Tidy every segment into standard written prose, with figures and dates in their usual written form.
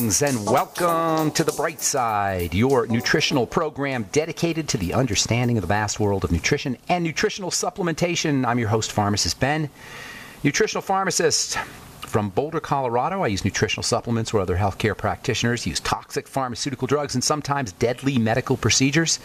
Greetings and welcome to The Bright Side, your nutritional program dedicated to the understanding of the vast world of nutrition and nutritional supplementation. I'm your host, Pharmacist Ben, nutritional pharmacist from Boulder, Colorado. I use nutritional supplements where other healthcare practitioners use toxic pharmaceutical drugs and sometimes deadly medical procedures.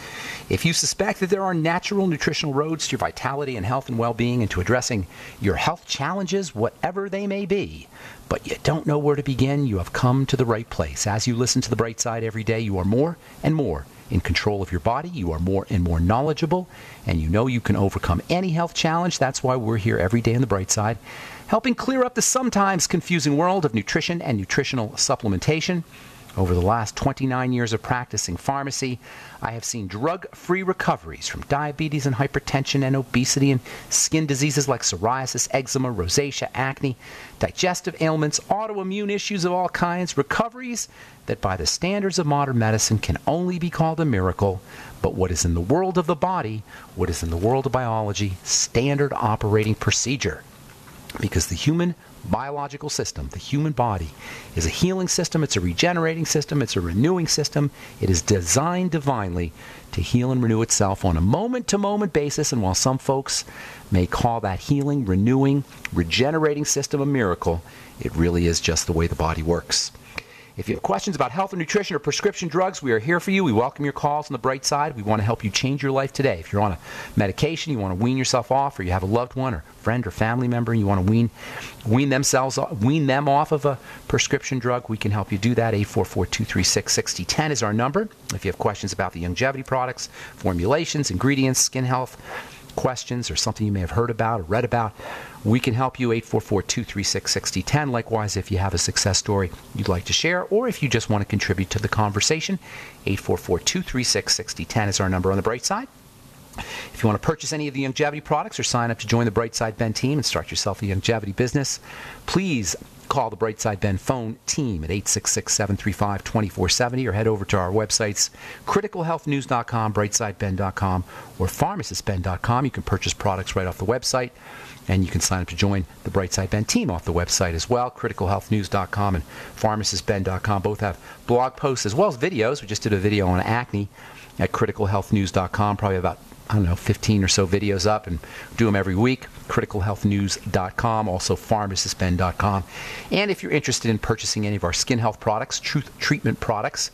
If you suspect that there are natural nutritional roads to your vitality and health and well-being and to addressing your health challenges, whatever they may be, but you don't know where to begin, you have come to the right place. As you listen to The Bright Side every day, you are more and more in control of your body. You are more and more knowledgeable, and you know you can overcome any health challenge. That's why we're here every day on The Bright Side, helping clear up the sometimes confusing world of nutrition and nutritional supplementation. Over the last 29 years of practicing pharmacy, I have seen drug-free recoveries from diabetes and hypertension and obesity and skin diseases like psoriasis, eczema, rosacea, acne, digestive ailments, autoimmune issues of all kinds, recoveries that by the standards of modern medicine can only be called a miracle, but what is in the world of the body, what is in the world of biology, standard operating procedure. Because the human biological system, the human body, is a healing system, it's a regenerating system, it's a renewing system. It is designed divinely to heal and renew itself on a moment-to-moment basis, and while some folks may call that healing, renewing, regenerating system a miracle, it really is just the way the body works. If you have questions about health and nutrition or prescription drugs, we are here for you. We welcome your calls on The Bright Side. We want to help you change your life today. If you're on a medication, you want to wean yourself off, or you have a loved one or friend or family member, and you want to wean them off of a prescription drug, we can help you do that. 844-236-6010 is our number. If you have questions about the longevity products, formulations, ingredients, skin health questions, or something you may have heard about or read about, we can help you. 844-236-6010. Likewise, if you have a success story you'd like to share, or if you just want to contribute to the conversation, 844-236-6010 is our number on The Bright Side. If you want to purchase any of the longevity products or sign up to join the Bright Side Ben team and start yourself a longevity business, please call the Bright Side Ben phone team at 866-735-2470, or head over to our websites, criticalhealthnews.com, brightsideben.com, or pharmacistben.com. You can purchase products right off the website, and you can sign up to join the Bright Side Ben team off the website as well. criticalhealthnews.com and pharmacistben.com both have blog posts as well as videos. We just did a video on acne at criticalhealthnews.com, probably about 15 or so videos up, and do them every week. criticalhealthnews.com, also pharmacistben.com. And if you're interested in purchasing any of our skin health products, Truth Treatment products,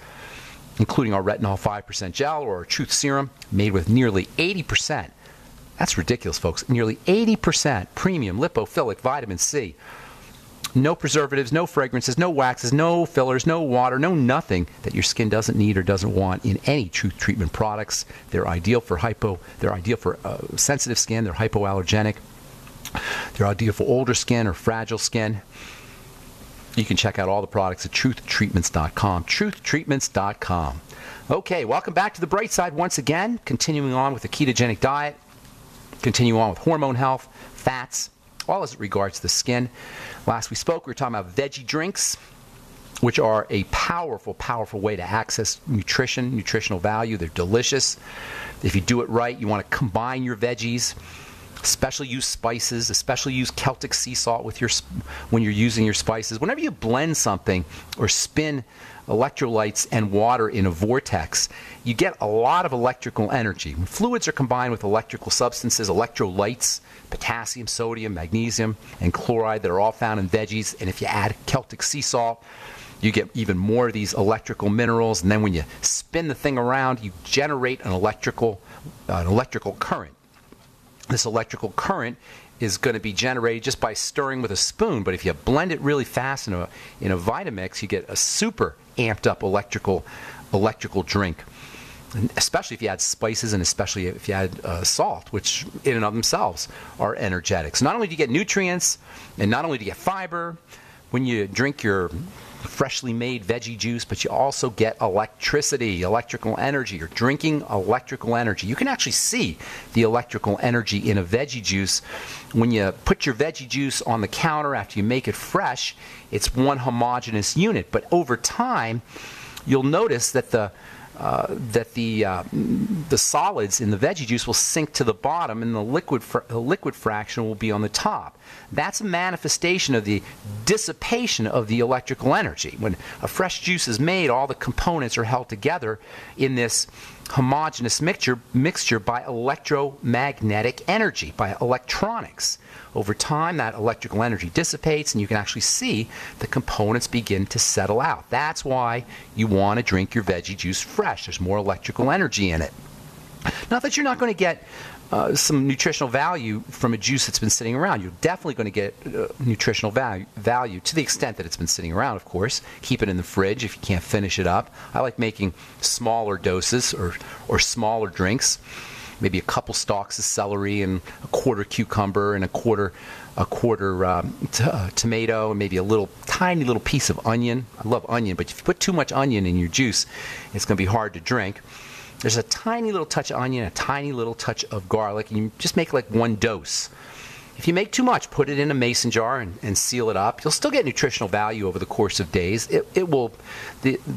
including our retinol 5% gel or our Truth serum, made with nearly 80%, that's ridiculous, folks, nearly 80% premium lipophilic vitamin C. No preservatives, no fragrances, no waxes, no fillers, no water, no nothing that your skin doesn't need or doesn't want in any Truth Treatment products. They're ideal for sensitive skin. They're hypoallergenic. They're ideal for older skin or fragile skin. You can check out all the products at truthtreatments.com. Truthtreatments.com. Okay, welcome back to The Bright Side once again. Continuing on with the ketogenic diet. Continue on with hormone health, fats, all as it regards the skin. Last we spoke, we were talking about veggie drinks, which are a powerful, powerful way to access nutrition, nutritional value. They're delicious. If you do it right, you want to combine your veggies, especially use spices, especially use Celtic sea salt with when you're using your spices. Whenever you blend something or spin electrolytes and water in a vortex, you get a lot of electrical energy. When fluids are combined with electrical substances, electrolytes, potassium, sodium, magnesium, and chloride that are all found in veggies, and if you add Celtic sea salt, you get even more of these electrical minerals, and then when you spin the thing around, you generate an electrical current. This electrical current is going to be generated just by stirring with a spoon, but if you blend it really fast in a Vitamix, you get a super amped up electrical drink. And especially if you add spices, and especially if you add salt, which in and of themselves are energetic. So not only do you get nutrients, and not only do you get fiber when you drink your freshly made veggie juice, but you also get electricity, electrical energy. You're drinking electrical energy. You can actually see the electrical energy in a veggie juice. When you put your veggie juice on the counter after you make it fresh, it's one homogeneous unit. But over time, you'll notice that the solids in the veggie juice will sink to the bottom, and the liquid fraction will be on the top. That's a manifestation of the dissipation of the electrical energy. When a fresh juice is made, all the components are held together in this homogeneous mixture by electromagnetic energy, by electronics. Over time, that electrical energy dissipates, and you can actually see the components begin to settle out. That's why you want to drink your veggie juice fresh. There's more electrical energy in it. Not that you're not going to get some nutritional value from a juice that's been sitting around. You're definitely going to get nutritional value to the extent that it's been sitting around, of course. Keep it in the fridge if you can't finish it up. I like making smaller doses or smaller drinks. Maybe a couple stalks of celery and a quarter cucumber and a quarter tomato and maybe a tiny little piece of onion. I love onion, but if you put too much onion in your juice, it's going to be hard to drink. There's a tiny little touch of onion, a tiny little touch of garlic, and you just make like one dose. If you make too much, put it in a mason jar and seal it up. You'll still get nutritional value over the course of days. The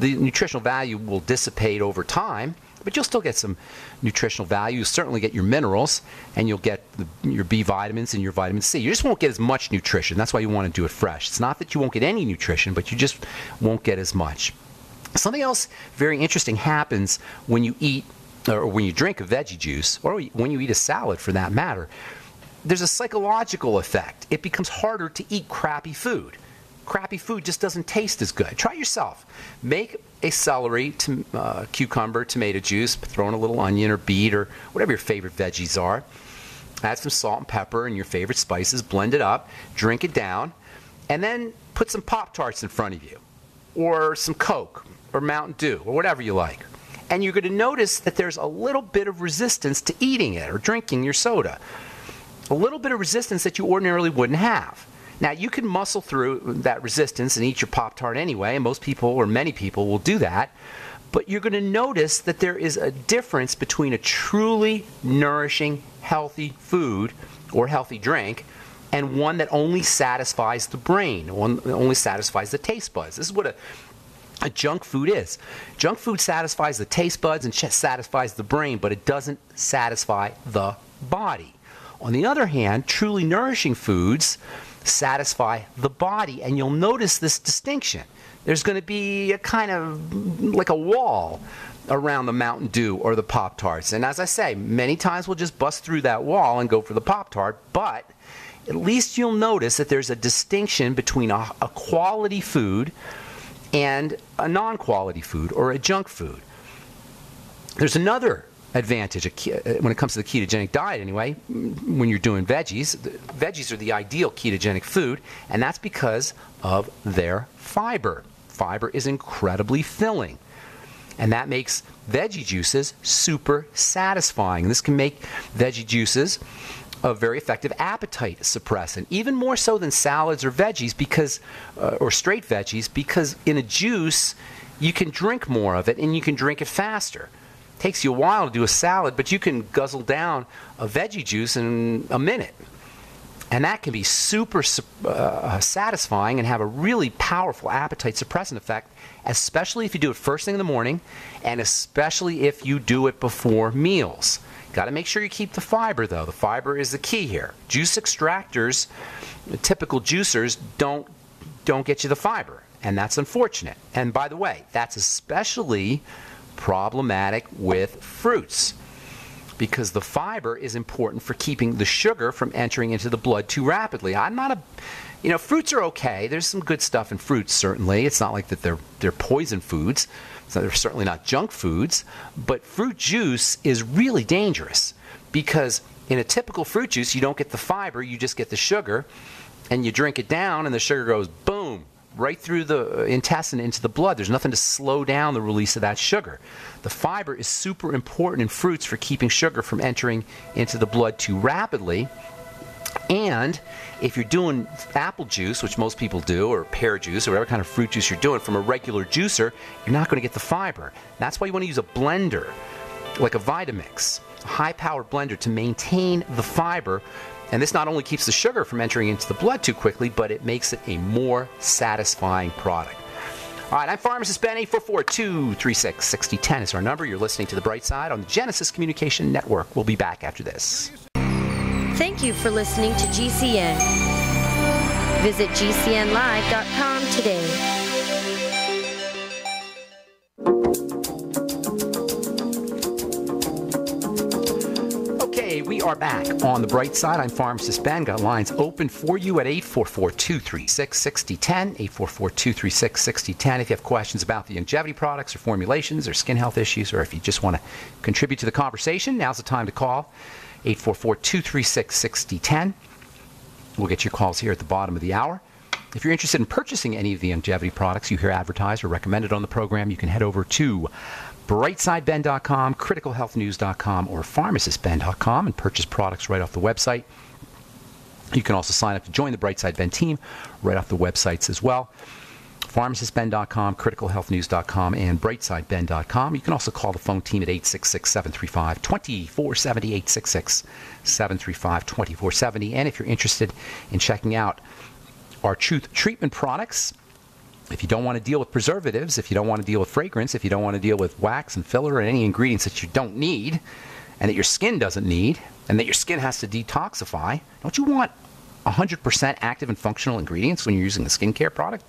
nutritional value will dissipate over time, but you'll still get some nutritional value. You'll certainly get your minerals, and you'll get your B vitamins and your vitamin C. You just won't get as much nutrition. That's why you want to do it fresh. It's not that you won't get any nutrition, but you just won't get as much. Something else very interesting happens when you eat, or when you drink a veggie juice, or when you eat a salad for that matter. There's a psychological effect. It becomes harder to eat crappy food. Crappy food just doesn't taste as good. Try it yourself. Make a celery, cucumber, tomato juice, throw in a little onion or beet or whatever your favorite veggies are. Add some salt and pepper and your favorite spices, blend it up, drink it down, and then put some Pop-Tarts in front of you, or some Coke, or Mountain Dew, or whatever you like. And you're going to notice that there's a little bit of resistance to eating it or drinking your soda. A little bit of resistance that you ordinarily wouldn't have. Now, you can muscle through that resistance and eat your Pop-Tart anyway, and most people, or many people, will do that. But you're going to notice that there is a difference between a truly nourishing, healthy food or healthy drink and one that only satisfies the brain, one that only satisfies the taste buds. This is what a junk food is. Junk food satisfies the taste buds and satisfies the brain, but it doesn't satisfy the body. On the other hand, truly nourishing foods satisfy the body, and you'll notice this distinction. There's going to be a kind of like a wall around the Mountain Dew or the Pop-Tarts. And as I say, many times we'll just bust through that wall and go for the Pop-Tart, but at least you'll notice that there's a distinction between a quality food and a non-quality food or a junk food. There's another advantage when it comes to the ketogenic diet anyway. When you're doing veggies are the ideal ketogenic food, and that's because of their fiber. Fiber is incredibly filling, and that makes veggie juices super satisfying. And this can make veggie juices a very effective appetite suppressant, even more so than salads or veggies, because or straight veggies, because in a juice you can drink more of it and you can drink it faster. Takes you a while to do a salad, but you can guzzle down a veggie juice in a minute. And that can be super satisfying and have a really powerful appetite suppressant effect, especially if you do it first thing in the morning, and especially if you do it before meals. Got to make sure you keep the fiber, though. The fiber is the key here. Juice extractors, typical juicers, don't get you the fiber, and that's unfortunate. And by the way, that's especially problematic with fruits, because the fiber is important for keeping the sugar from entering into the blood too rapidly. Fruits are okay. There's some good stuff in fruits, certainly. It's not like that they're poison foods. So they're certainly not junk foods. But fruit juice is really dangerous, because in a typical fruit juice, you don't get the fiber, you just get the sugar, and you drink it down, and the sugar goes boom, right through the intestine into the blood. There's nothing to slow down the release of that sugar. The fiber is super important in fruits for keeping sugar from entering into the blood too rapidly. And if you're doing apple juice, which most people do, or pear juice, or whatever kind of fruit juice you're doing from a regular juicer, you're not going to get the fiber. That's why you want to use a blender, like a Vitamix, a high-powered blender, to maintain the fiber. And this not only keeps the sugar from entering into the blood too quickly, but it makes it a more satisfying product. All right, I'm Pharmacist Ben. 844-236-6010 is our number. You're listening to The Bright Side on the Genesis Communication Network. We'll be back after this. Thank you for listening to GCN. Visit GCNlive.com today. Okay, we are back on the bright side. I'm Pharmacist Ben. Got lines open for you at 844-236-6010, 844-236-6010. If you have questions about the longevity products or formulations or skin health issues, or if you just want to contribute to the conversation, now's the time to call, 844-236-6010. We'll get your calls here at the bottom of the hour. If you're interested in purchasing any of the longevity products you hear advertised or recommended on the program, you can head over to brightsideben.com, criticalhealthnews.com, or pharmacistben.com and purchase products right off the website. You can also sign up to join the Brightside Ben team right off the websites as well. pharmacistben.com, criticalhealthnews.com, and brightsideben.com. You can also call the phone team at 866-735-2470, 866-735-2470. And if you're interested in checking out our Truth Treatment products, if you don't want to deal with preservatives, if you don't want to deal with fragrance, if you don't want to deal with wax and filler and any ingredients that you don't need and that your skin doesn't need and that your skin has to detoxify, don't you want 100% active and functional ingredients when you're using a skincare product?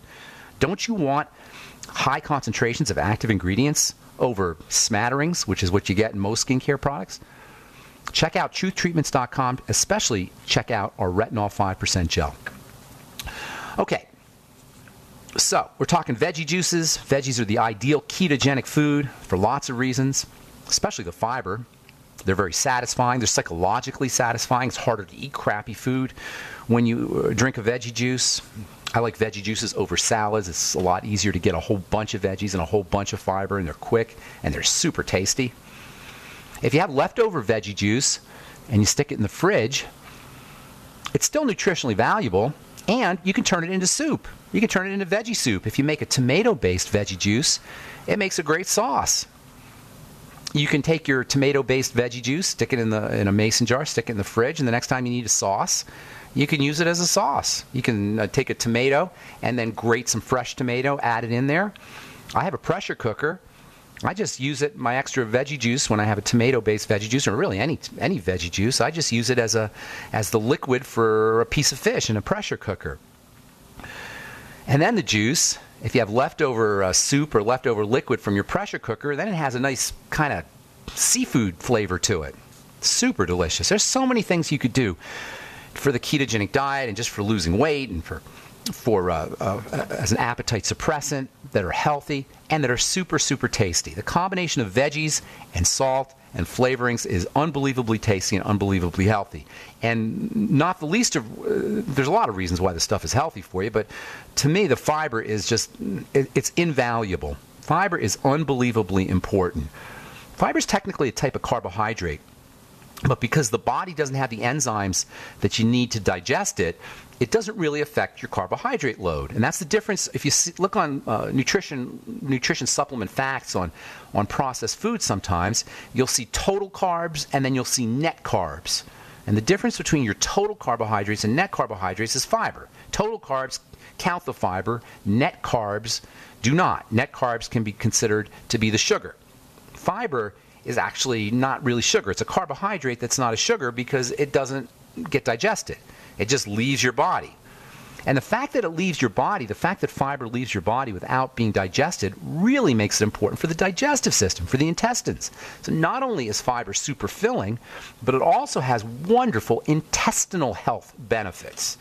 Don't you want high concentrations of active ingredients over smatterings, which is what you get in most skincare products? Check out truthtreatments.com, especially check out our retinol 5% gel. Okay. So, we're talking veggie juices. Veggies are the ideal ketogenic food for lots of reasons, especially the fiber. They're very satisfying. They're psychologically satisfying. It's harder to eat crappy food when you drink a veggie juice. I like veggie juices over salads. It's a lot easier to get a whole bunch of veggies and a whole bunch of fiber, and they're quick, and they're super tasty. If you have leftover veggie juice and you stick it in the fridge, it's still nutritionally valuable, and you can turn it into soup. You can turn it into veggie soup. If you make a tomato-based veggie juice, it makes a great sauce. You can take your tomato-based veggie juice, stick it in a mason jar, stick it in the fridge, and the next time you need a sauce, you can use it as a sauce. You can take a tomato and then grate some fresh tomato, add it in there. I have a pressure cooker. I just use it, my extra veggie juice, when I have a tomato-based veggie juice, or really any veggie juice, I just use it as the liquid for a piece of fish in a pressure cooker. And then the juice, if you have leftover soup or leftover liquid from your pressure cooker, then it has a nice kind of seafood flavor to it. Super delicious. There's so many things you could do for the ketogenic diet and just for losing weight and for as an appetite suppressant that are healthy and that are super, super tasty. The combination of veggies and salt and flavorings is unbelievably tasty and unbelievably healthy. And not the least of, there's a lot of reasons why this stuff is healthy for you, but to me the fiber is just, it's invaluable. Fiber is unbelievably important. Fiber is technically a type of carbohydrate, but because the body doesn't have the enzymes that you need to digest it, it doesn't really affect your carbohydrate load. And that's the difference. If you look on nutrition supplement facts on processed foods sometimes, you'll see total carbs and then you'll see net carbs. And the difference between your total carbohydrates and net carbohydrates is fiber. Total carbs count the fiber. Net carbs do not. Net carbs can be considered to be the sugar. Fiber is actually not really sugar. It's a carbohydrate that's not a sugar because it doesn't get digested. It just leaves your body. And the fact that it leaves your body, the fact that fiber leaves your body without being digested really makes it important for the digestive system, for the intestines. So not only is fiber super filling, but it also has wonderful intestinal health benefits.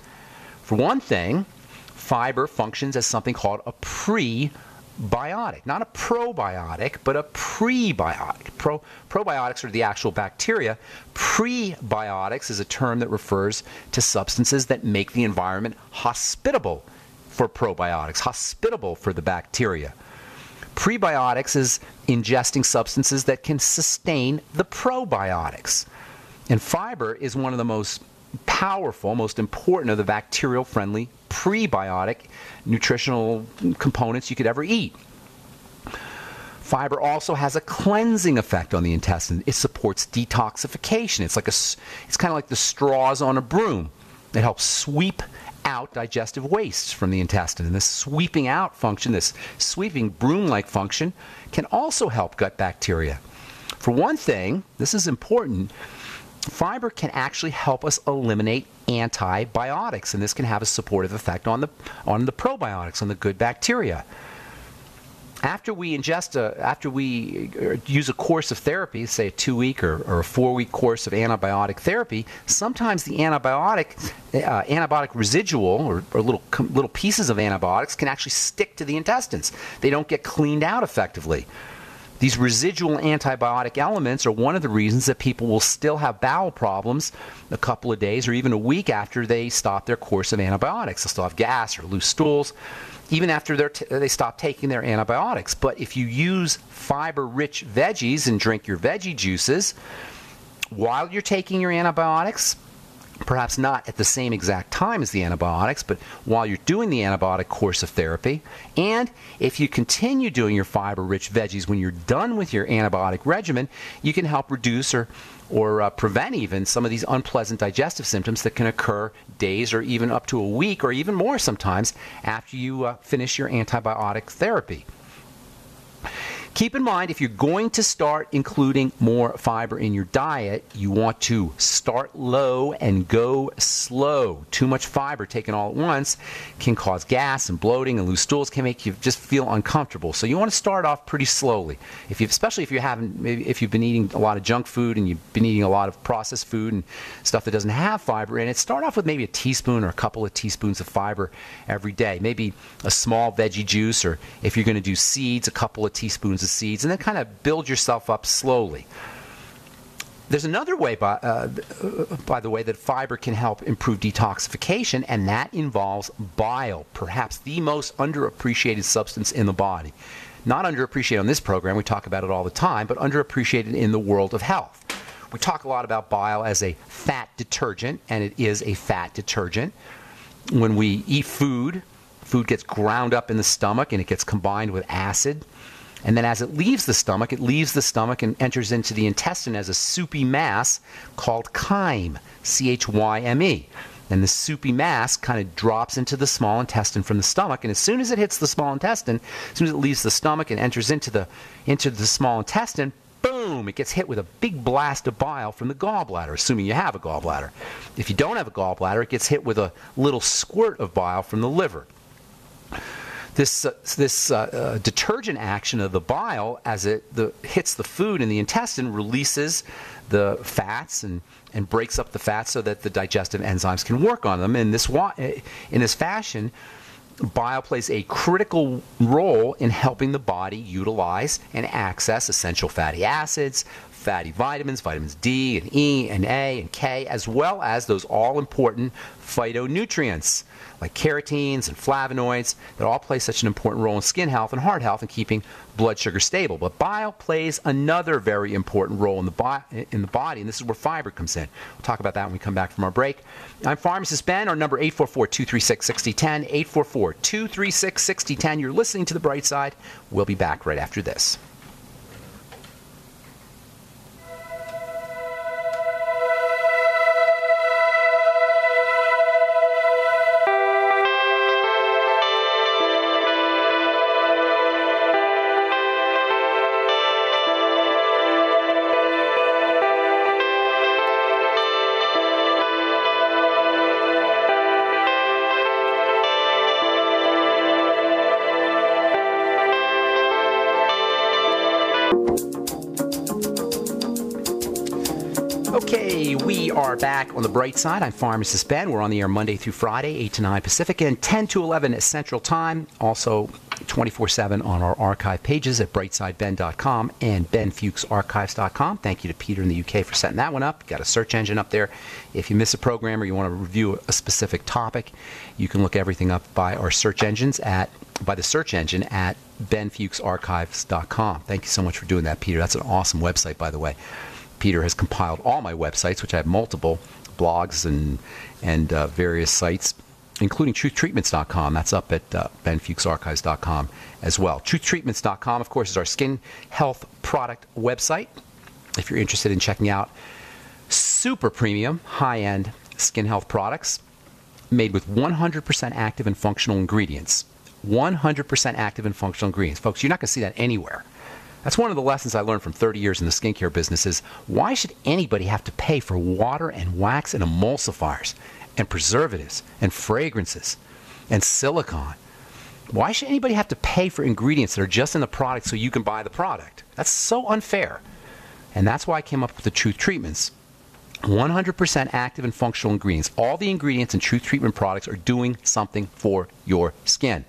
For one thing, fiber functions as something called a prebiotic. Not a probiotic, but a prebiotic. Probiotics are the actual bacteria. Prebiotics is a term that refers to substances that make the environment hospitable for probiotics, hospitable for the bacteria. Prebiotics is ingesting substances that can sustain the probiotics. And fiber is one of the most powerful, most important of the bacterial-friendly prebiotic nutritional components you could ever eat. Fiber also has a cleansing effect on the intestine. It supports detoxification. It's kind of like the straws on a broom. It helps sweep out digestive wastes from the intestine. And this sweeping out function, this sweeping broom-like function, can also help gut bacteria. For one thing, this is important, fiber can actually help us eliminate antibiotics, and this can have a supportive effect on the probiotics, on the good bacteria. After we use a course of therapy, say a 2-week or a 4-week course of antibiotic therapy, sometimes the antibiotic residual or little pieces of antibiotics can actually stick to the intestines. They don't get cleaned out effectively. These residual antibiotic elements are one of the reasons that people will still have bowel problems a couple of days or even a week after they stop their course of antibiotics. They'll still have gas or loose stools, even after they stop taking their antibiotics. But if you use fiber-rich veggies and drink your veggie juices while you're taking your antibiotics, perhaps not at the same exact time as the antibiotics, but while you're doing the antibiotic course of therapy, and if you continue doing your fiber-rich veggies when you're done with your antibiotic regimen, you can help reduce or prevent even some of these unpleasant digestive symptoms that can occur days or even up to a week or even more sometimes after you finish your antibiotic therapy. Keep in mind, if you're going to start including more fiber in your diet, you want to start low and go slow. Too much fiber taken all at once can cause gas and bloating, and loose stools can make you just feel uncomfortable. So you want to start off pretty slowly. Especially if you've been eating a lot of junk food and you've been eating a lot of processed food and stuff that doesn't have fiber in it, start off with maybe a teaspoon or a couple of teaspoons of fiber every day. Maybe a small veggie juice, or if you're going to do seeds, a couple of teaspoons of seeds, and then kind of build yourself up slowly. There's another way, by the way, that fiber can help improve detoxification, and that involves bile, perhaps the most underappreciated substance in the body. Not underappreciated on this program, we talk about it all the time, but underappreciated in the world of health. We talk a lot about bile as a fat detergent, and it is a fat detergent. When we eat food gets ground up in the stomach and it gets combined with acid. And then as it leaves the stomach and enters into the intestine as a soupy mass called chyme, C-H-Y-M-E. And the soupy mass kind of drops into the small intestine from the stomach. And as soon as it hits the small intestine, as soon as it leaves the stomach and enters into the small intestine, boom, it gets hit with a big blast of bile from the gallbladder, assuming you have a gallbladder. If you don't have a gallbladder, it gets hit with a little squirt of bile from the liver. This detergent action of the bile, as it hits the food in the intestine, releases the fats and breaks up the fats so that the digestive enzymes can work on them. In this fashion, bile plays a critical role in helping the body utilize and access essential fatty acids, fatty vitamins, vitamins D and E and A and K, as well as those all-important phytonutrients like carotenes and flavonoids that all play such an important role in skin health and heart health and keeping blood sugar stable. But bile plays another very important role in the body, and this is where fiber comes in. We'll talk about that when we come back from our break. I'm Pharmacist Ben. Our number 844-236-6010, 844-236-6010. You're listening to The Bright Side. We'll be back right after this. Okay, we are back on The Bright Side. I'm Pharmacist Ben. We're on the air Monday through Friday, 8 to 9 Pacific and 10 to 11 Central Time. Also 24/7 on our archive pages at brightsideben.com and benfuchsarchives.com. Thank you to Peter in the UK for setting that one up. Got a search engine up there. If you miss a program or you want to review a specific topic, you can look everything up by the search engine at benfuchsarchives.com. Thank you so much for doing that, Peter. That's an awesome website, by the way. Peter has compiled all my websites, which I have multiple blogs and various sites, including truthtreatments.com. That's up at benfuchsarchives.com as well. Truthtreatments.com, of course, is our skin health product website. If you're interested in checking out super premium, high-end skin health products made with 100% active and functional ingredients. 100% active and functional ingredients. Folks, you're not going to see that anywhere. That's one of the lessons I learned from 30 years in the skincare business is why should anybody have to pay for water and wax and emulsifiers and preservatives and fragrances and silicone? Why should anybody have to pay for ingredients that are just in the product so you can buy the product? That's so unfair. And that's why I came up with the Truth Treatments. 100% active and functional ingredients. All the ingredients in Truth Treatment products are doing something for your skin.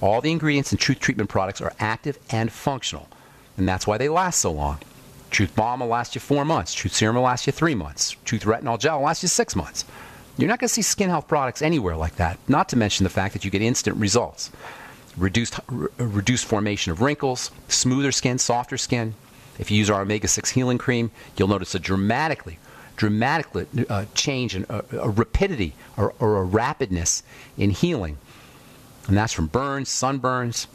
All the ingredients in Truth Treatment products are active and functional. And that's why they last so long. Truth Balm will last you 4 months. Truth Serum will last you 3 months. Truth Retinol Gel will last you 6 months. You're not going to see skin health products anywhere like that, not to mention the fact that you get instant results. Reduced formation of wrinkles, smoother skin, softer skin. If you use our omega-6 healing cream, you'll notice a dramatic change in a rapidity or a rapidness in healing. And that's from burns, sunburns,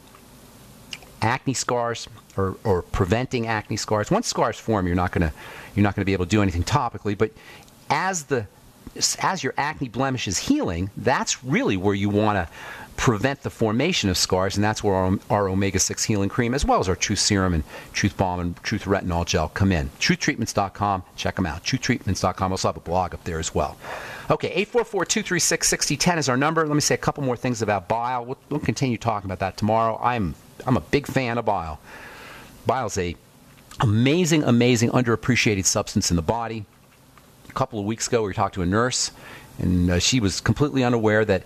acne scars, or preventing acne scars. Once scars form, you're not going to be able to do anything topically, but as your acne blemish is healing, that's really where you want to prevent the formation of scars, and that's where our omega-6 healing cream, as well as our Truth Serum and Truth Balm and Truth Retinol Gel come in. TruthTreatments.com, check them out. TruthTreatments.com, also have a blog up there as well. Okay, 844-236-6010 is our number. Let me say a couple more things about bile. We'll continue talking about that tomorrow. I'm a big fan of bile. Bile is a amazing underappreciated substance in the body. A couple of weeks ago, we talked to a nurse, and she was completely unaware that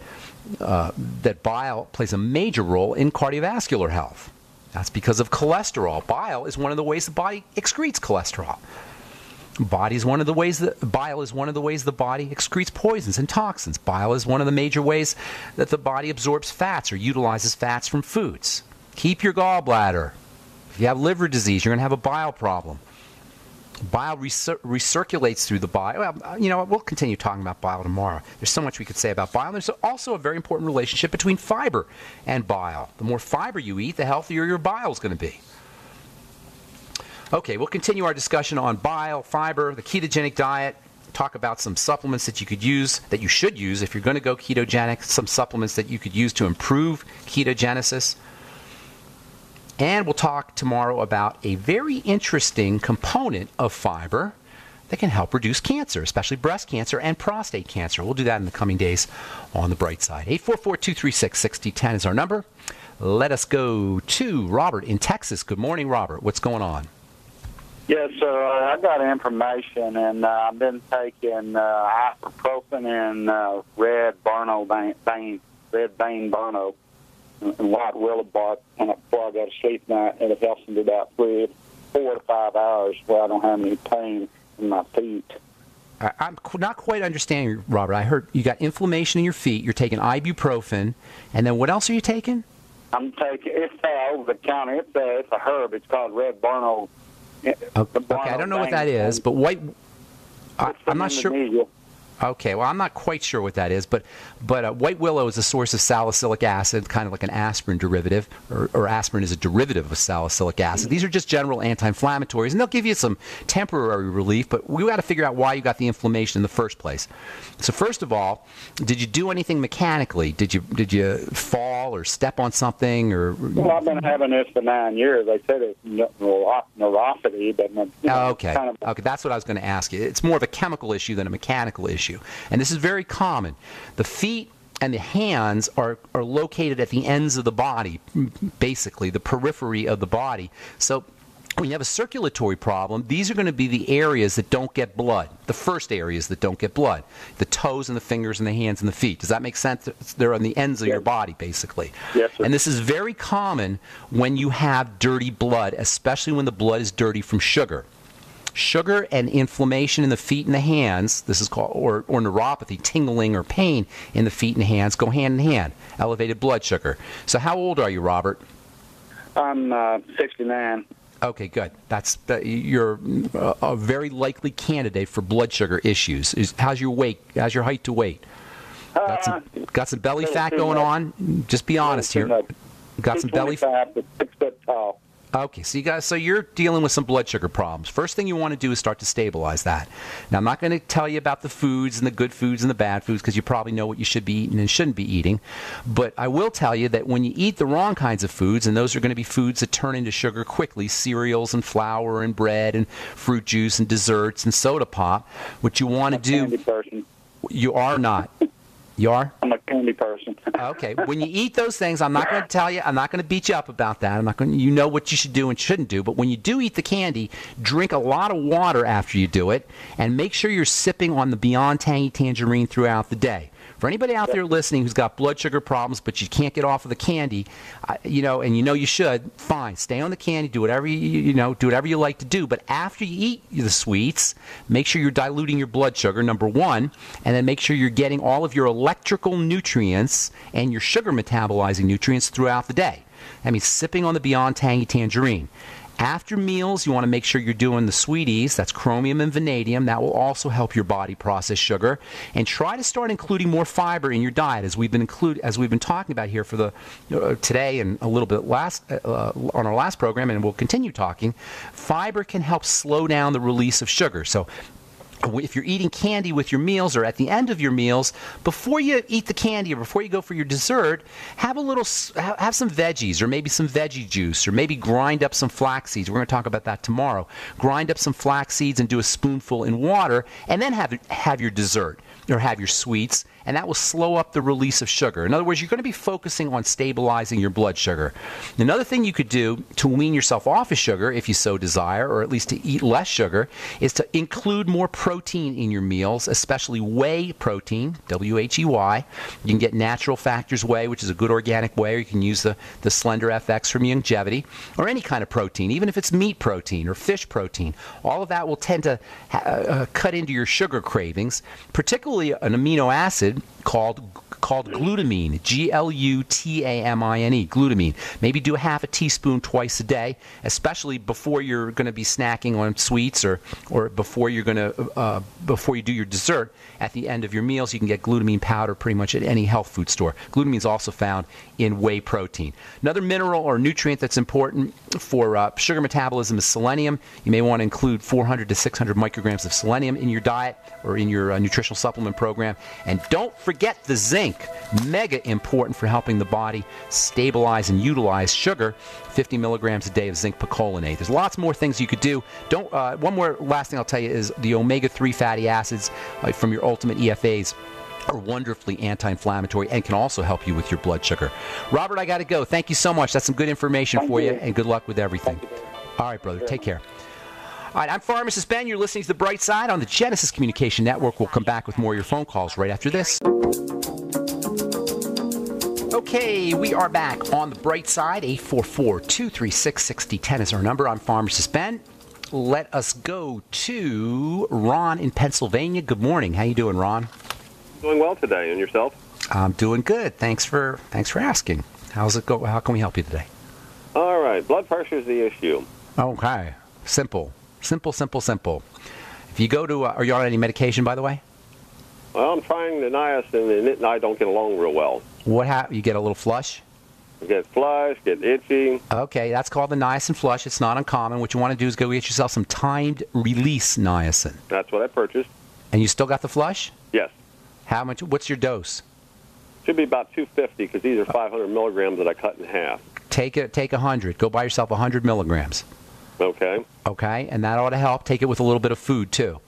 bile plays a major role in cardiovascular health. That's because of cholesterol. Bile is one of the ways the body excretes cholesterol. Bile is one of the ways the body excretes poisons and toxins. Bile is one of the major ways that the body absorbs fats or utilizes fats from foods. Keep your gallbladder. If you have liver disease, you're going to have a bile problem. Bile recirculates through the body. Well, you know what? We'll continue talking about bile tomorrow. There's so much we could say about bile. There's also a very important relationship between fiber and bile. The more fiber you eat, the healthier your bile is going to be. Okay, we'll continue our discussion on bile, fiber, the ketogenic diet, talk about some supplements that you could use, that you should use if you're going to go ketogenic, some supplements that you could use to improve ketogenesis. And we'll talk tomorrow about a very interesting component of fiber that can help reduce cancer, especially breast cancer and prostate cancer. We'll do that in the coming days on the bright side. 844-236-6010 is our number. Let us go to Robert in Texas. Good morning, Robert. What's going on? Yes, sir. I got information, and I've been taking ibuprofen and red vein Burno and white willow bark before I go to sleep night, and it helps me do about 4 to 5 hours where I don't have any pain in my feet. I'm not quite understanding, Robert. I heard you got inflammation in your feet. You're taking ibuprofen, and then what else are you taking? I'm taking it's over the counter. It's a herb. It's called red Burno. Okay, I don't know what that is, but white. I'm not sure. Okay, well, I'm not quite sure what that is, but white willow is a source of salicylic acid, kind of like an aspirin derivative, or aspirin is a derivative of salicylic acid. These are just general anti-inflammatories, and they'll give you some temporary relief, but we got to figure out why you got the inflammation in the first place. So first of all, did you do anything mechanically? Did you fall or step on something? Well, I've been having this for 9 years. They said it's neuropathy, but okay, that's what I was going to ask you. It's more of a chemical issue than a mechanical issue. And this is very common. The feet and the hands are located at the ends of the body, basically, the periphery of the body. So when you have a circulatory problem, these are going to be the areas that don't get blood, the first areas that don't get blood, the toes and the fingers and the hands and the feet. Does that make sense? They're on the ends of your body, basically. Yes, sir. And this is very common when you have dirty blood, especially when the blood is dirty from sugar. Sugar and inflammation in the feet and the hands, this is called, or neuropathy, tingling or pain in the feet and hands, go hand in hand. Elevated blood sugar. So how old are you, Robert? I'm 69. Okay, good. You're a very likely candidate for blood sugar issues. How's your weight? How's your height to weight? Got some belly fat going on? Just be honest here. Got some belly fat. 6 foot tall. Okay, so you're dealing with some blood sugar problems. First thing you want to do is start to stabilize that. Now, I'm not going to tell you about the foods and the good foods and the bad foods because you probably know what you should be eating and shouldn't be eating. But I will tell you that when you eat the wrong kinds of foods, and those are going to be foods that turn into sugar quickly, cereals and flour and bread and fruit juice and desserts and soda pop, what you want to do... Candy person. You are not. You are? I'm a candy person. Okay. When you eat those things, I'm not going to tell you, I'm not going to beat you up about that. I'm not going to, you know what you should do and shouldn't do. But when you do eat the candy, drink a lot of water after you do it, and make sure you're sipping on the Beyond Tangy Tangerine throughout the day. For anybody out there listening who's got blood sugar problems, but you can't get off of the candy, and you should, fine, stay on the candy, do whatever do whatever you like to do. But after you eat the sweets, make sure you're diluting your blood sugar, number one, and then make sure you're getting all of your electrical nutrients and your sugar metabolizing nutrients throughout the day. That means sipping on the Beyond Tangy Tangerine. After meals, you want to make sure you're doing the sweeties. That's chromium and vanadium. That will also help your body process sugar. And try to start including more fiber in your diet, as we've been talking about here for the today and a little bit on our last program, and we'll continue talking. Fiber can help slow down the release of sugar. So if you're eating candy with your meals or at the end of your meals, before you eat the candy or before you go for your dessert, have some veggies or maybe some veggie juice or maybe grind up some flax seeds. We're going to talk about that tomorrow. Grind up some flax seeds and do a spoonful in water, and then have your dessert or have your sweets, and that will slow up the release of sugar. In other words, you're going to be focusing on stabilizing your blood sugar. Another thing you could do to wean yourself off of sugar, if you so desire, or at least to eat less sugar, is to include more protein in your meals, especially whey protein, W-H-E-Y. You can get Natural Factors whey, which is a good organic whey, or you can use the Slender FX from Youngevity, or any kind of protein, even if it's meat protein or fish protein. All of that will tend to cut into your sugar cravings, particularly an amino acid called glutamine, G-L-U-T-A-M-I-N-E, glutamine. Maybe do a half a teaspoon twice a day, especially before you're going to be snacking on sweets or before you do your dessert. At the end of your meals, you can get glutamine powder pretty much at any health food store. Glutamine is also found in whey protein. Another mineral or nutrient that's important for sugar metabolism is selenium. You may want to include 400 to 600 micrograms of selenium in your diet or in your nutritional supplement program. And don't forget the zinc. Mega important for helping the body stabilize and utilize sugar. 50 milligrams a day of zinc picolinate. There's lots more things you could do. One more last thing I'll tell you is the omega-3 fatty acids from your Ultimate EFAs are wonderfully anti-inflammatory and can also help you with your blood sugar. Robert, I got to go. Thank you so much. That's some good information for you, and good luck with everything. All right, brother. Take care. All right, I'm Pharmacist Ben. You're listening to The Bright Side on the Genesis Communication Network. We'll come back with more of your phone calls right after this. Okay, we are back on The Bright Side. 844-236-6010 is our number. I'm Pharmacist Ben. Let us go to Ron in Pennsylvania. Good morning. How you doing, Ron? Doing well today, and yourself? I'm doing good. Thanks for asking. How's it go? How can we help you today? All right. Blood pressure is the issue. Okay. Simple. If you go to, are you on any medication, by the way? Well, I'm trying the niacin, and it and I don't get along real well. You get a little flush? I get flush, get itchy. Okay, that's called the niacin flush. It's not uncommon. What you want to do is go get yourself some timed release niacin. That's what I purchased. And you still got the flush? Yes. How much? What's your dose? Should be about 250 because these are 500 milligrams that I cut in half. Take 100. Go buy yourself 100 milligrams. Okay. Okay, and that ought to help. Take it with a little bit of food, too.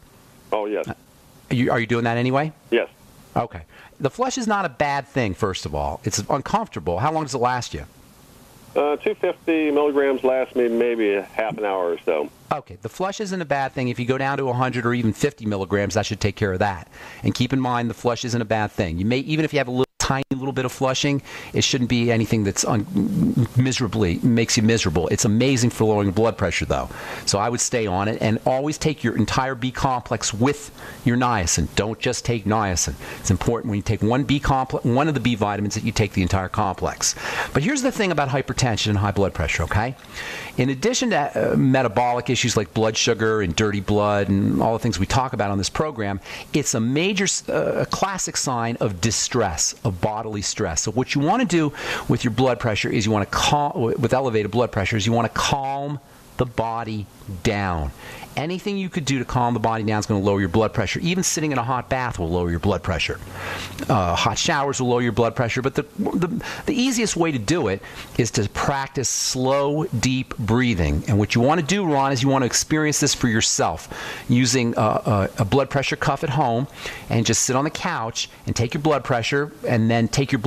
Oh, yes. Are you doing that anyway? Yes. Okay. The flush is not a bad thing, first of all. It's uncomfortable. How long does it last you? 250 milligrams lasts me maybe a half an hour or so. Okay. The flush isn't a bad thing. If you go down to 100 or even 50 milligrams, that should take care of that. And keep in mind, the flush isn't a bad thing. You may, even if you have a tiny little bit of flushing, it shouldn't be anything that's makes you miserable. It's amazing for lowering blood pressure, though. So I would stay on it, and always take your entire B complex with your niacin. Don't just take niacin. It's important when you take one of the B vitamins that you take the entire complex. But here's the thing about hypertension and high blood pressure, okay? In addition to metabolic issues like blood sugar and dirty blood and all the things we talk about on this program, it's a major classic sign of distress, of bodily stress. So what you want to do with your blood pressure is you want to with elevated blood pressure is you want to calm the body down. Anything you could do to calm the body down is going to lower your blood pressure. Even sitting in a hot bath will lower your blood pressure. Hot showers will lower your blood pressure. But the easiest way to do it is to practice slow, deep breathing. And what you want to do, Ron, is you want to experience this for yourself using a blood pressure cuff at home, and just sit on the couch and take your blood pressure, and then take your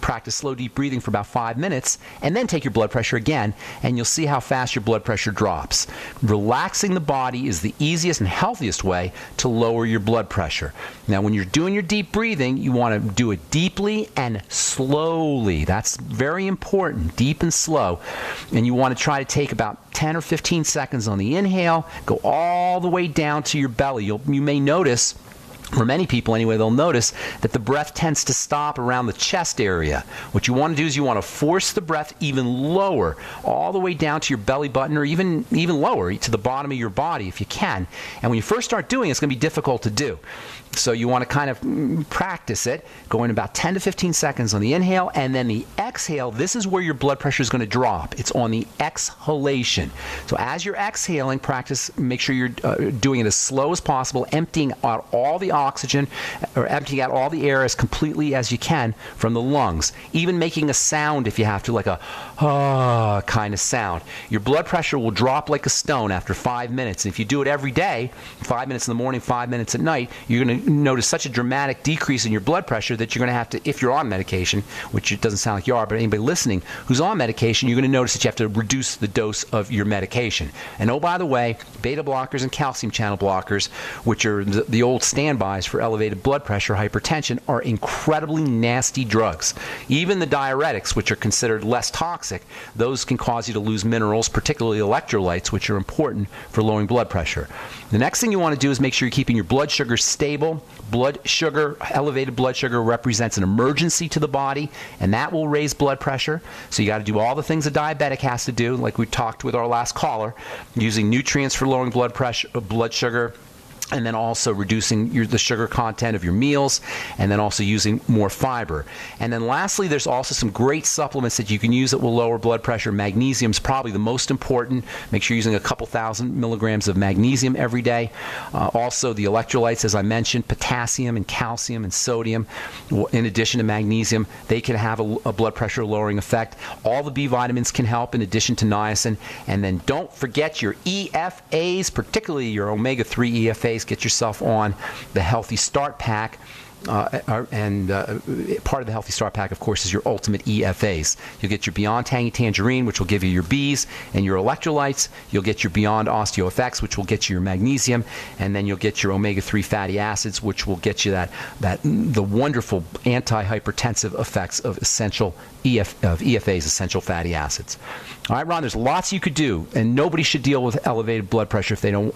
practice slow, deep breathing for about 5 minutes, and then take your blood pressure again, and you'll see how fast your blood pressure drops. Relaxing the body is the easiest and healthiest way to lower your blood pressure. Now, when you're doing your deep breathing, you want to do it deeply and slowly. That's very important, deep and slow. And you want to try to take about 10 or 15 seconds on the inhale, go all the way down to your belly. You may notice, for many people anyway, they'll notice that the breath tends to stop around the chest area. What you want to do is you want to force the breath even lower, all the way down to your belly button, or even lower to the bottom of your body if you can. And when you first start doing it, it's going to be difficult to do. So you want to kind of practice it, going about 10 to 15 seconds on the inhale, and then the exhale. This is where your blood pressure is going to drop. It's on the exhalation. So as you're exhaling, make sure you're doing it as slow as possible, emptying out all the oxygen, or emptying out all the air as completely as you can from the lungs. Even making a sound if you have to, like a kind of sound. Your blood pressure will drop like a stone after 5 minutes. And if you do it every day, 5 minutes in the morning, 5 minutes at night, you're going to notice such a dramatic decrease in your blood pressure that you're going to have to, if you're on medication, which it doesn't sound like you are, but anybody listening who's on medication, you're going to notice that you have to reduce the dose of your medication. And oh, by the way, beta blockers and calcium channel blockers, which are the old standbys for elevated blood pressure, hypertension, are incredibly nasty drugs. Even the diuretics, which are considered less toxic, those can cause you to lose minerals, particularly electrolytes, which are important for lowering blood pressure. The next thing you want to do is make sure you're keeping your blood sugar stable. Elevated blood sugar represents an emergency to the body, and that will raise blood pressure. So you got to do all the things a diabetic has to do, like we talked with our last caller, using nutrients for lowering blood sugar, and then also reducing the sugar content of your meals, and then also using more fiber. And then lastly, there's also some great supplements that you can use that will lower blood pressure. Magnesium is probably the most important. Make sure you're using a couple thousand milligrams of magnesium every day. Also, the electrolytes, as I mentioned, potassium and calcium and sodium, in addition to magnesium, they can have a blood pressure lowering effect. All the B vitamins can help in addition to niacin. And then don't forget your EFAs, particularly your omega-3 EFAs. Get yourself on the Healthy Start Pack. And part of the Healthy Start Pack, of course, is your Ultimate EFAs. You'll get your Beyond Tangy Tangerine, which will give you your Bs and your electrolytes. You'll get your Beyond OsteoFX, which will get you your magnesium. And then you'll get your omega-3 fatty acids, which will get you the wonderful anti-hypertensive effects of EFAs, essential fatty acids. All right, Ron, there's lots you could do, and nobody should deal with elevated blood pressure if they don't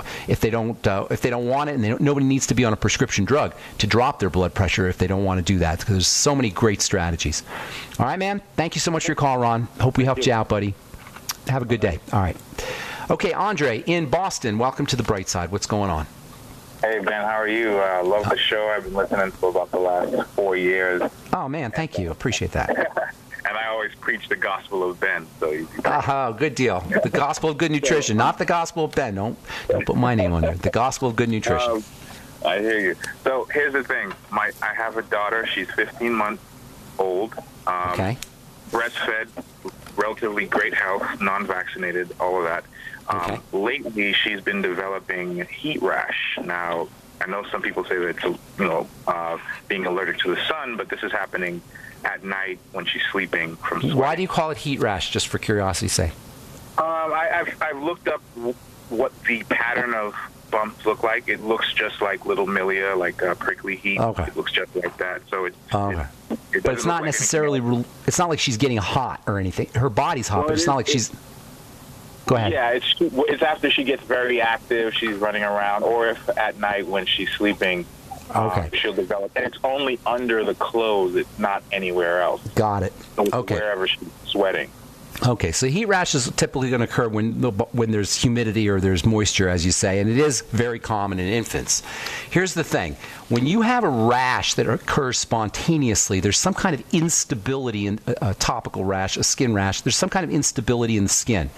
want it, and nobody needs to be on a prescription drug to drop their blood pressure if they don't want to do that, because there's so many great strategies. All right, man, thank you so much for your call, Ron. Hope we helped you out, buddy. Have a good day. All right. Okay, Andre in Boston, welcome to the Bright Side. What's going on? Hey, Ben, how are you? Love the show. I've been listening for about the last 4 years. Oh, man, thank you. Appreciate that. And I always preach the gospel of Ben. So good deal. The gospel of good nutrition, not the gospel of Ben. Don't put my name on there. The gospel of good nutrition. I hear you. So here's the thing. I have a daughter. She's 15 months old. Okay. Breastfed, relatively great health, non-vaccinated, all of that. Okay. Lately, she's been developing heat rash. Now, I know some people say that it's, being allergic to the sun, but this is happening at night when she's sleeping from sweating. Why do you call it heat rash, just for curiosity's sake? I've looked up what the pattern of bumps look like. It looks just like little milia, like prickly heat. Okay. It looks just like that. So but it's not necessarily. It's not like she's getting hot or anything. Her body's hot, but it's not like she's. Go ahead. Yeah, it's after she gets very active. She's running around, or if at night when she's sleeping. Okay. She'll develop, and it's only under the clothes. It's not anywhere else. Got it. So okay. Wherever she's sweating. Okay, so heat rash is typically going to occur when there's humidity or there's moisture, as you say, and it is very common in infants. Here's the thing. When you have a rash that occurs spontaneously, there's some kind of instability in a topical rash, a skin rash. There's some kind of instability in the skin.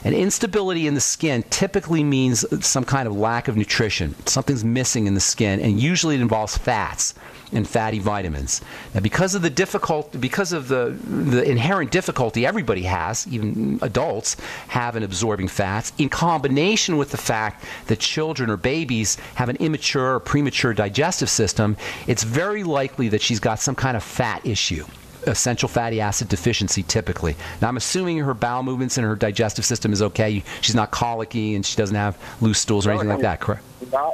And instability in the skin typically means some kind of lack of nutrition. Something's missing in the skin, and usually it involves fats and fatty vitamins. Now, because of the inherent difficulty everybody has, even adults have in absorbing fats, in combination with the fact that children or babies have an immature or premature digestive system, it's very likely that she's got some kind of fat issue. Essential fatty acid deficiency typically. Now, I'm assuming her bowel movements and her digestive system is okay. She's not colicky and she doesn't have loose stools or anything like that, correct?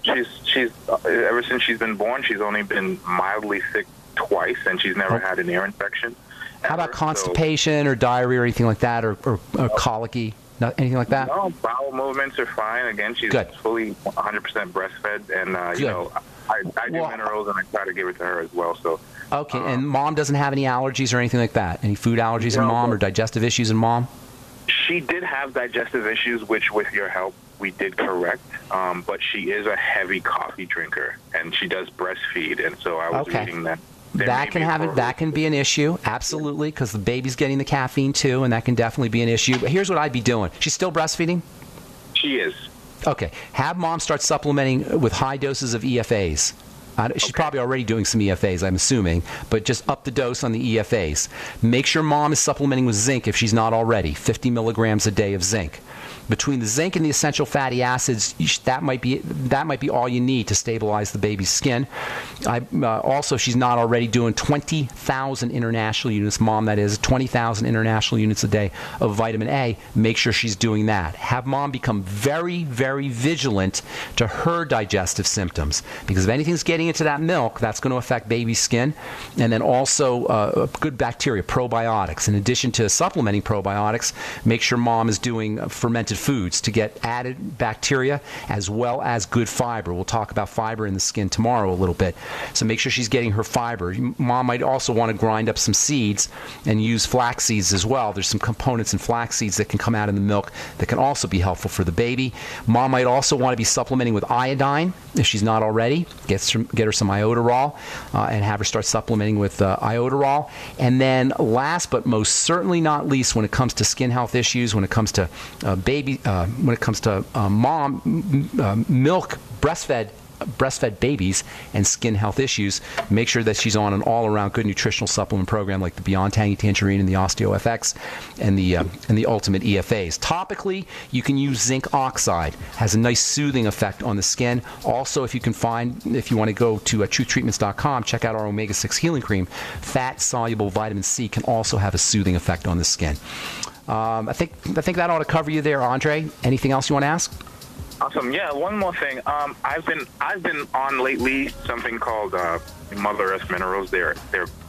She's ever since she's been born, she's only been mildly sick twice, and she's never had an ear infection. How about constipation or diarrhea or anything like that, or colicky? Not anything like that? No, bowel movements are fine. Again, she's fully 100% breastfed, and I do minerals and I try to give it to her as well. So. Okay, and mom doesn't have any allergies or anything like that? Any food allergies in mom or digestive issues in mom? She did have digestive issues, which with your help we did correct. But she is a heavy coffee drinker, and she does breastfeed, and so I was reading that. That can be an issue, absolutely, because the baby's getting the caffeine too, and that can definitely be an issue. But here's what I'd be doing. She's still breastfeeding? She is. Okay. Have mom start supplementing with high doses of EFAs. She's probably already doing some EFAs, I'm assuming, but just up the dose on the EFAs. Make sure mom is supplementing with zinc if she's not already, 50 milligrams a day of zinc. Between the zinc and the essential fatty acids, that might be all you need to stabilize the baby's skin. Also, she's not already doing 20,000 international units, mom, that is, 20,000 international units a day of vitamin A. Make sure she's doing that. Have mom become very, very vigilant to her digestive symptoms, because if anything's getting into that milk, that's going to affect baby's skin. And then also good bacteria, probiotics. In addition to supplementing probiotics, make sure mom is doing fermented foods to get added bacteria as well as good fiber. We'll talk about fiber in the skin tomorrow a little bit. So make sure she's getting her fiber. Mom might also want to grind up some seeds and use flax seeds as well. There's some components in flax seeds that can come out in the milk that can also be helpful for the baby. Mom might also want to be supplementing with iodine if she's not already. Get her some iodoral and have her start supplementing with iodoral. And then last but most certainly not least, when it comes to skin health issues, when it comes to when it comes to milk, breastfed babies and skin health issues, make sure that she's on an all-around good nutritional supplement program like the Beyond Tangy Tangerine and the OsteoFX and the Ultimate EFAs. Topically, you can use zinc oxide. Has a nice soothing effect on the skin. Also, if you want to go to truthtreatments.com, check out our omega-6 healing cream. Fat-soluble vitamin C can also have a soothing effect on the skin. I think that ought to cover you there, Andre. Anything else you want to ask? Awesome. Yeah, one more thing. I've been on lately something called Mother Earth minerals. They're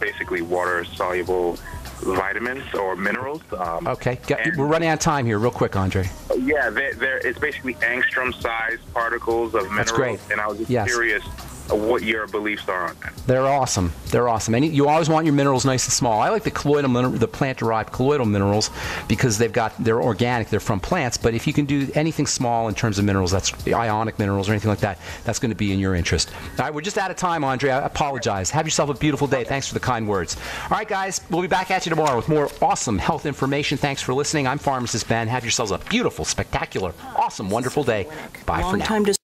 basically water soluble vitamins or minerals. Okay, we're running out of time here. Real quick, Andre. Yeah, it's basically angstrom-sized particles of minerals. That's great. And I was just curious what your beliefs are on that. They're awesome. They're awesome. And you always want your minerals nice and small. I like the plant-derived colloidal minerals because they're organic. They're from plants. But if you can do anything small in terms of minerals, that's ionic minerals or anything like that, that's going to be in your interest. All right, we're just out of time, Andre. I apologize. Have yourself a beautiful day. Thanks for the kind words. All right, guys, we'll be back at you tomorrow with more awesome health information. Thanks for listening. I'm Pharmacist Ben. Have yourselves a beautiful, spectacular, awesome, wonderful day. Bye for now.